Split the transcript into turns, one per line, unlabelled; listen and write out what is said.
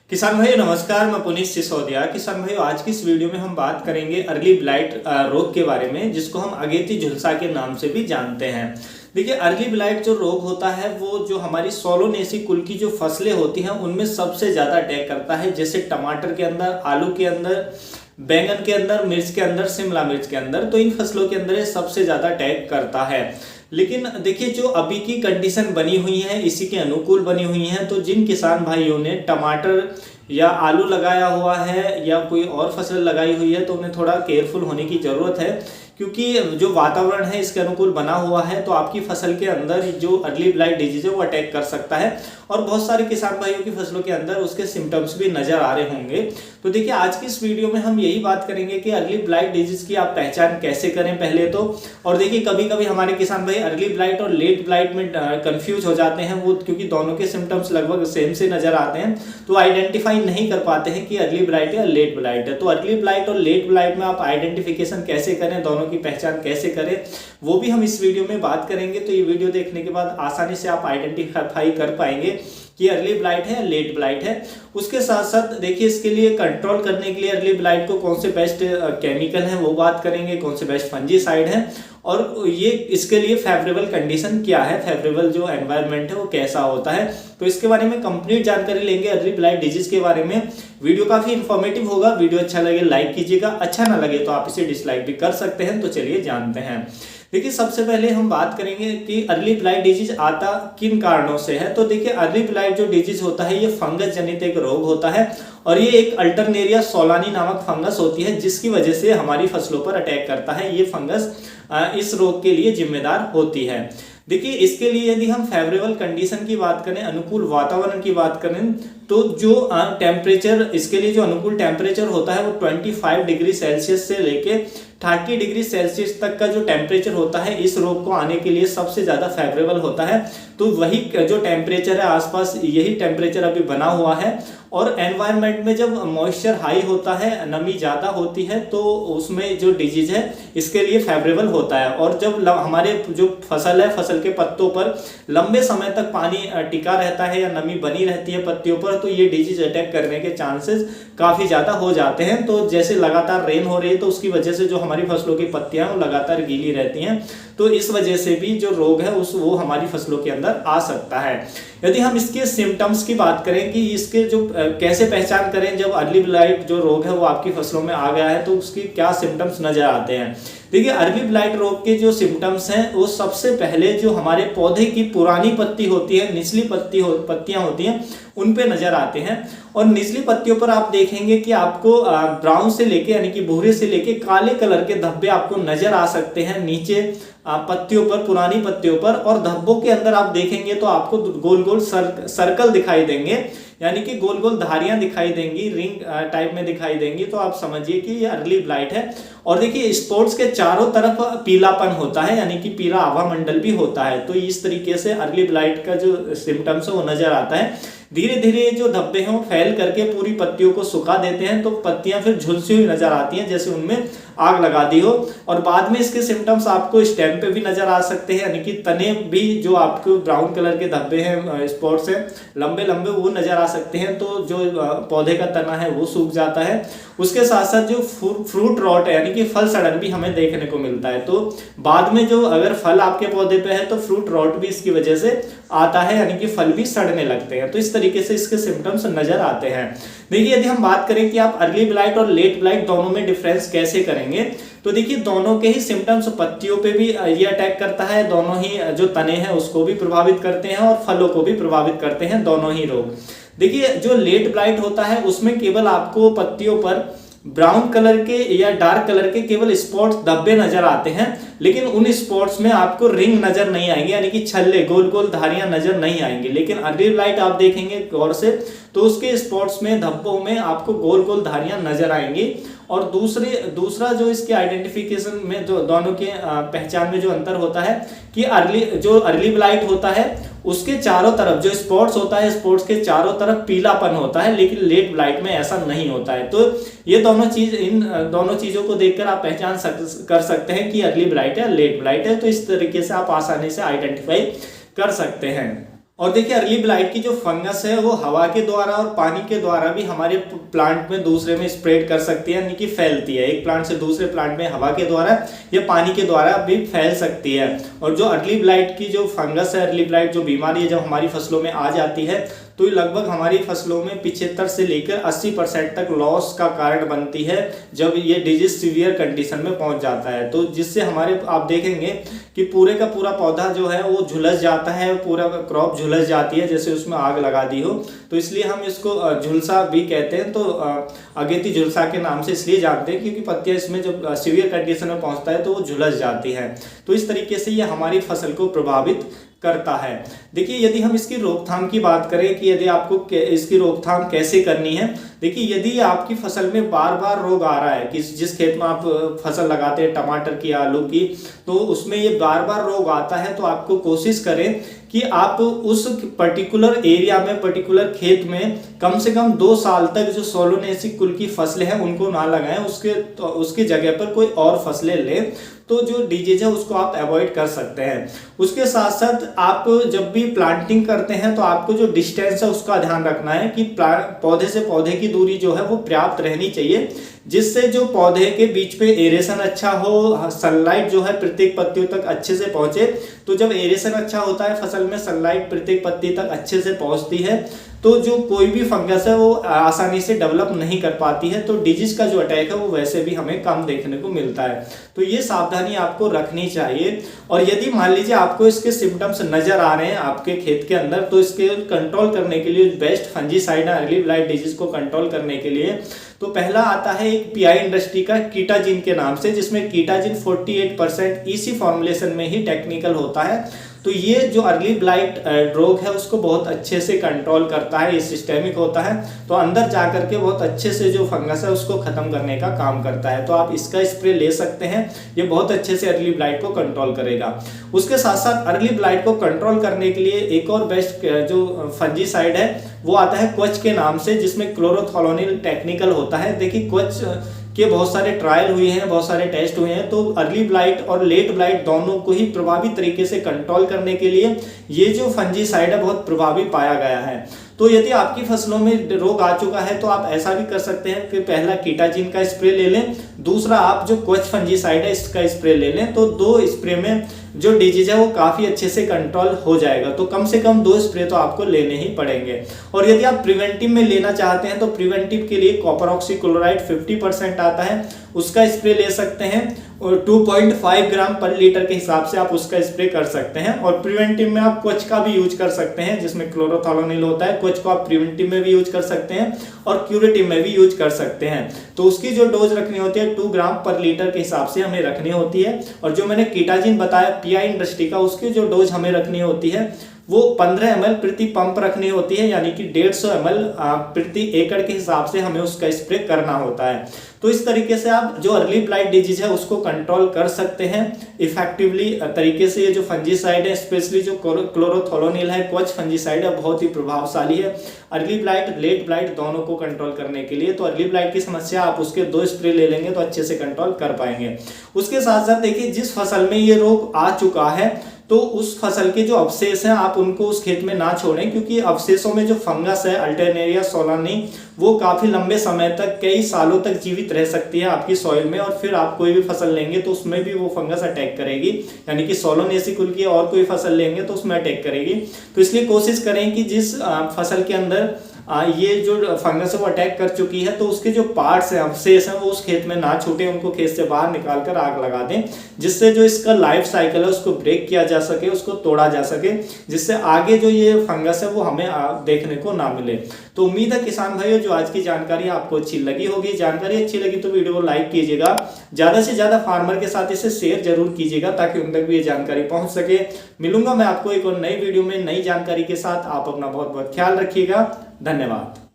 किसान भाई नमस्कार, मैं पुनीत सिसोदिया। किसान भाई आज की इस वीडियो में हम बात करेंगे अर्ली ब्लाइट रोग के बारे में, जिसको हम अगेती झुलसा के नाम से भी जानते हैं। देखिए, अर्ली ब्लाइट जो रोग होता है वो जो हमारी सोलोनेसी कुल की जो फसलें होती हैं उनमें सबसे ज्यादा अटैक करता है। जैसे टमाटर के अंदर, आलू के अंदर, बैंगन के अंदर, मिर्च के अंदर, शिमला मिर्च के अंदर, तो इन फसलों के अंदर ये सबसे ज्यादा अटैक करता है। लेकिन देखिए, जो अभी की कंडीशन बनी हुई है इसी के अनुकूल बनी हुई है। तो जिन किसान भाइयों ने टमाटर या आलू लगाया हुआ है या कोई और फसल लगाई हुई है तो उन्हें थोड़ा केयरफुल होने की ज़रूरत है, क्योंकि जो वातावरण है इसके अनुकूल बना हुआ है तो आपकी फसल के अंदर जो अर्ली ब्लाइट डिजीज है वो अटैक कर सकता है। और बहुत सारे किसान भाइयों की फसलों के अंदर उसके सिम्टम्स भी नजर आ रहे होंगे। तो देखिए, आज की इस वीडियो में हम यही बात करेंगे कि अर्ली ब्लाइट डिजीज की आप पहचान कैसे करें पहले तो। और देखिए, कभी कभी हमारे किसान भाई अर्ली ब्लाइट और लेट ब्लाइट में कंफ्यूज हो जाते हैं, वो क्योंकि दोनों के सिम्टम्स लगभग सेम से नजर आते हैं तो आइडेंटिफाई नहीं कर पाते हैं कि अर्ली ब्लाइट या लेट ब्लाइट है। तो अर्ली ब्लाइट और लेट ब्लाइट में आप आइडेंटिफिकेशन कैसे करें, दोनों की पहचान कैसे करें, वो भी हम इस वीडियो में बात करेंगे। तो ये वीडियो देखने के बाद आसानी से आप आइडेंटिफाई कर पाएंगे कि अर्ली ब्लाइट है या लेट ब्लाइट है। उसके साथ साथ देखिए, इसके लिए कंट्रोल करने के लिए अर्ली ब्लाइट को कौन से बेस्ट केमिकल हैं वो बात करेंगे, कौन से बेस्ट फंजीसाइड हैं, और ये इसके लिए फेवरेबल कंडीशन क्या है, फेवरेबल जो एनवायरनमेंट है वो कैसा होता है। तो इसके बारे में कंप्लीट जानकारी लेंगे अर्ली ब्लाइट डिजीज के बारे में। वीडियो काफी इंफॉर्मेटिव होगा। वीडियो अच्छा लगे लाइक कीजिएगा, अच्छा ना लगे तो आप इसे डिसलाइक भी कर सकते हैं। तो चलिए जानते हैं। देखिए, सबसे पहले हम बात करेंगे कि अर्ली ब्लाइट डिजीज आता किन कारणों से है। तो देखिए, अर्ली ब्लाइट जो डिजीज होता है ये फंगस जनित एक रोग होता है और ये एक अल्टरनेरिया सोलानी नामक फंगस होती है जिसकी वजह से हमारी फसलों पर अटैक करता है। ये फंगस इस रोग के लिए जिम्मेदार होती है। देखिए, इसके लिए यदि हम फेवरेबल कंडीशन की बात करें, अनुकूल वातावरण की बात करें, तो जो टेम्परेचर, इसके लिए जो अनुकूल टेम्परेचर होता है वो 25 डिग्री सेल्सियस से लेके 30 डिग्री सेल्सियस तक का जो टेम्परेचर होता है इस रोग को आने के लिए सबसे ज्यादा फेवरेबल होता है। तो वही जो टेम्परेचर है आसपास, यही टेम्परेचर अभी बना हुआ है। और एनवायरनमेंट में जब मॉइस्चर हाई होता है, नमी ज्यादा होती है, तो उसमें जो डिजीज है इसके लिए फेवरेबल होता है। और जब हमारे जो फसल है, फसल के पत्तों पर लंबे समय तक पानी टिका रहता है या नमी बनी रहती है पत्तियों पर, तो ये डिजीज अटैक करने के चांसेस काफी ज्यादा हो जाते हैं। तो जैसे लगातार रेन हो रही है तो उसकी वजह से जो हमारी फसलों की पत्तियां वो लगातार गीली रहती हैं, तो इस वजह से भी जो रोग है वो हमारी फसलों के अंदर आ सकता है। यदि हम इसके सिम्टम्स की बात करें कि इसके जो कैसे पहचान करें जब अर्ली ब्लाइट जो रोग है वो आपकी फसलों में आ गया है, तो उसकी क्या सिम्टम्स नजर आते हैं। देखिए, अर्ली ब्लाइट रोग के जो सिम्टम्स हैं वो सबसे पहले जो हमारे पौधे की पुरानी पत्ती होती है, निचली पत्तियां होती हैं, उन पे नजर आते हैं। और निचली पत्तियों पर आप देखेंगे कि आपको ब्राउन से लेके यानी कि भूरे से लेके काले कलर के धब्बे आपको नजर आ सकते हैं नीचे पत्तियों पर, पुरानी पत्तियों पर। और धब्बों के अंदर आप देखेंगे तो आपको गोल गोल सर्कल दिखाई देंगे, यानी कि गोल गोल धारियां दिखाई देंगी, रिंग टाइप में दिखाई देंगी। तो आप समझिए कि ये अर्ली ब्लाइट है। और देखिए, स्पॉट्स के चारों तरफ पीलापन होता है, यानी कि पीला आभा मंडल भी होता है। तो इस तरीके से अर्ली ब्लाइट का जो सिम्टम्स है वो नजर आता है। धीरे धीरे जो धब्बे हैं वो फैल करके पूरी पत्तियों को सुखा देते हैं, तो पत्तियां फिर झुलसी हुई नजर आती हैं जैसे उनमें आग लगा दी हो। और बाद में इसके सिम्टम्स आपको स्टेम पे भी नजर आ सकते हैं, यानी कि तने भी जो आपको ब्राउन कलर के धब्बे हैं, स्पॉट्स हैं लंबे लंबे, वो नजर आ सकते हैं। तो जो पौधे का तना है वो सूख जाता है। उसके साथ साथ जो फ्रूट रॉट है, यानी कि फल सड़न भी हमें देखने को मिलता है। तो बाद में जो अगर फल आपके पौधे पे है तो फ्रूट रॉट भी इसकी वजह से आता है, यानी कि फल भी सड़ने लगते हैं। तो इस तरीके से इसके सिम्टम्स नजर आते हैं। देखिए, यदि हम बात करें कि आप अर्ली ब्लाइट और लेट ब्लाइट दोनों में डिफरेंस कैसे करेंगे, तो देखिए, दोनों के ही सिम्टम्स पत्तियों पे भी ये अटैक करता है, दोनों ही जो तने हैं उसको भी प्रभावित करते हैं और फलों को भी प्रभावित करते हैं, दोनों ही रोग। देखिए, जो लेट ब्लाइट होता है उसमें केवल आपको पत्तियों पर ब्राउन कलर के या डार्क कलर के केवल स्पॉट्स, धब्बे नजर आते हैं, लेकिन उन स्पॉट्स में आपको रिंग नजर नहीं आएंगे, यानी कि छल्ले, गोल गोल धारियां नजर नहीं आएंगी। लेकिन अर्ली ब्लाइट आप देखेंगे गौर से तो उसके स्पॉट्स में, धब्बों में आपको गोल गोल धारियां नजर आएंगी। और दूसरा जो इसके आइडेंटिफिकेशन में जो दोनों के पहचान में जो अंतर होता है कि अर्ली ब्लाइट होता है उसके चारों तरफ जो स्पॉट्स होता है, स्पॉट्स के चारों तरफ पीलापन होता है, लेकिन लेट ब्लाइट में ऐसा नहीं होता है। तो ये इन दोनों चीजों को देखकर आप पहचान कर सकते हैं कि अर्ली ब्लाइट है, लेट ब्लाइट है। तो इस तरीके से आप आसानी से आइडेंटिफाई कर सकते हैं। और देखिए अर्ली ब्लाइट की जो फंगस है वो हवा के द्वारा और पानी के द्वारा भी हमारे प्लांट में दूसरे में स्प्रेड कर सकती है, यानी कि फैलती है। एक प्लांट से दूसरे प्लांट में हवा के द्वारा या पानी के द्वारा भी फैल सकती है। और जो अर्ली ब्लाइट की जो फंगस है, अर्ली ब्लाइट जो बीमारी है, जब हमारी फसलों में आ जाती है तो ये लगभग हमारी फसलों में 75 से लेकर 80% तक लॉस का कारण बनती है जब ये डिजीज सीवियर कंडीशन में पहुंच जाता है। तो जिससे हमारे आप देखेंगे कि पूरे का पूरा पौधा जो है वो झुलस जाता है, पूरा क्रॉप झुलस जाती है जैसे उसमें आग लगा दी हो। तो इसलिए हम इसको झुलसा भी कहते हैं। तो अगेती झुलसा के नाम से इसलिए जानते हैं क्योंकि पत्तियां इसमें जब सीवियर कंडीशन में पहुंचता है तो वो झुलस जाती है। तो इस तरीके से ये हमारी फसल को प्रभावित करता है। देखिए यदि हम इसकी रोकथाम की बात करें कि यदि आपको इसकी रोकथाम कैसे करनी है, देखिए यदि आपकी फसल में बार बार रोग आ रहा है कि जिस खेत में आप फसल लगाते हैं टमाटर की, आलू की, तो उसमें ये बार बार रोग आता है तो आपको कोशिश करें कि आप उस पर्टिकुलर एरिया में, पर्टिकुलर खेत में कम से कम 2 साल तक जो सोलोनेसी कुल की फसलें हैं उनको ना लगाएं, उसके जगह पर कोई और फसलें लें। तो जो डिजीज है उसको आप अवॉइड कर सकते हैं। उसके साथ साथ आप जब भी प्लांटिंग करते हैं तो आपको जो डिस्टेंस है उसका ध्यान रखना है कि पौधे से पौधे की दूरी जो है वो पर्याप्त रहनी चाहिए, जिससे जो पौधे के बीच में एरेशन अच्छा हो, सनलाइट जो है प्रत्येक पत्तियों तक अच्छे से पहुंचे। तो जब एरेशन अच्छा होता है फसल में, सनलाइट प्रत्येक पत्ती तक अच्छे से पहुंचती है, तो जो कोई भी फंगस है वो आसानी से डेवलप नहीं कर पाती है। तो डिजीज का जो अटैक है वो वैसे भी हमें कम देखने को मिलता है। तो ये सावधानी आपको रखनी चाहिए। और यदि मान लीजिए आपको इसके सिम्टम्स नजर आ रहे हैं आपके खेत के अंदर, तो इसके कंट्रोल करने के लिए बेस्ट फंजीसाइड है अर्ली ब्लाइट डिजीज को कंट्रोल करने के लिए। तो पहला आता है एक पीआई इंडस्ट्री का कीटाजिन के नाम से, जिसमें कीटाजिन 48% ईसी फॉर्मुलेशन में ही टेक्निकल होता है। तो ये जो अर्ली ब्लाइट रोग है उसको बहुत अच्छे से कंट्रोल करता है, ये सिस्टेमिक होता है। तो अंदर जाकर के बहुत अच्छे से जो फंगस है उसको खत्म करने का काम करता है। तो आप इसका स्प्रे ले सकते हैं, ये बहुत अच्छे से अर्ली ब्लाइट को कंट्रोल करेगा। उसके साथ साथ अर्ली ब्लाइट को कंट्रोल करने के लिए एक और बेस्ट जो फंजीसाइड है वो आता है क्वच के नाम से, जिसमें क्लोरोथोलोनिल टेक्निकल होता है। देखिए क्वच के बहुत सारे ट्रायल हुए हैं, बहुत सारे टेस्ट हुए हैं। तो अर्ली ब्लाइट और लेट ब्लाइट दोनों को ही प्रभावी तरीके से कंट्रोल करने के लिए ये जो फंजीसाइड है बहुत प्रभावी पाया गया है। तो यदि आपकी फसलों में रोग आ चुका है तो आप ऐसा भी कर सकते हैं कि पहला कीटाजिन का स्प्रे ले लें, दूसरा आप जो क्वच फंजीसाइड है इसका स्प्रे ले लें। तो 2 स्प्रे में जो डिजीज है वो काफी अच्छे से कंट्रोल हो जाएगा। तो कम से कम 2 स्प्रे तो आपको लेने ही पड़ेंगे। और यदि आप प्रिवेंटिव में लेना चाहते हैं तो प्रिवेंटिव के लिए कॉपर ऑक्सीक्लोराइड 50% आता है, उसका स्प्रे ले सकते हैं। और 2.5 ग्राम पर लीटर के हिसाब से आप उसका स्प्रे कर सकते हैं। और प्रिवेंटिव में आप क्वच का भी यूज कर सकते हैं, जिसमें क्लोरोथोलोनिल होता है। क्वच को आप प्रिवेंटिव में भी यूज कर सकते हैं और क्यूरेटिव में भी यूज कर सकते हैं। तो उसकी जो डोज रखनी होती है 2 ग्राम पर लीटर के हिसाब से हमें रखनी होती है। और जो मैंने कीटाजिन बताया पीआई इंडस्ट्री का, उसकी जो डोज हमें रखनी होती है वो 15 ml प्रति पंप रखनी होती है, यानी कि 150 ml प्रति एकड़ के हिसाब से हमें उसका स्प्रे करना होता है। तो इस तरीके से आप जो अर्ली ब्लाइट डिजीज है उसको कंट्रोल कर सकते हैं इफेक्टिवली तरीके से। ये जो फंजीसाइड है, स्पेशली जो क्लोरोथोलोनिल है, क्वच फंजीसाइड है, बहुत ही प्रभावशाली है अर्ली ब्लाइट लेट ब्लाइट दोनों को कंट्रोल करने के लिए। तो अर्ली ब्लाइट की समस्या आप उसके 2 स्प्रे ले लेंगे तो अच्छे से कंट्रोल कर पाएंगे। उसके साथ साथ देखिए जिस फसल में ये रोग आ चुका है तो उस फसल के जो अवशेष हैं आप उनको उस खेत में ना छोड़ें, क्योंकि अवशेषों में जो फंगस है अल्टरनेरिया सोलानी वो काफी लंबे समय तक, कई सालों तक जीवित रह सकती है आपकी सॉइल में। और फिर आप कोई भी फसल लेंगे तो उसमें भी वो फंगस अटैक करेगी, यानी कि सोलोनेसी कुल की और कोई फसल लेंगे तो उसमें अटैक करेगी। तो इसलिए कोशिश करें कि जिस फसल के अंदर ये जो फंगस है वो अटैक कर चुकी है तो उसके जो पार्ट्स हैं, अवशेष हैं, वो उस खेत में ना छूटे, उनको खेत से बाहर निकाल कर आग लगा दें, जिससे जो इसका लाइफ साइकिल है उसको ब्रेक किया जा सके, उसको तोड़ा जा सके, जिससे आगे जो ये फंगस है वो हमें देखने को ना मिले। तो उम्मीद है किसान भाइयों जो आज की जानकारी आपको अच्छी लगी होगी। जानकारी अच्छी लगी तो वीडियो को लाइक कीजिएगा, ज्यादा से ज्यादा फार्मर के साथ इसे शेयर जरूर कीजिएगा ताकि उन तक भी ये जानकारी पहुंच सके। मिलूंगा मैं आपको एक और नई वीडियो में नई जानकारी के साथ। आप अपना बहुत बहुत ख्याल रखिएगा। धन्यवाद।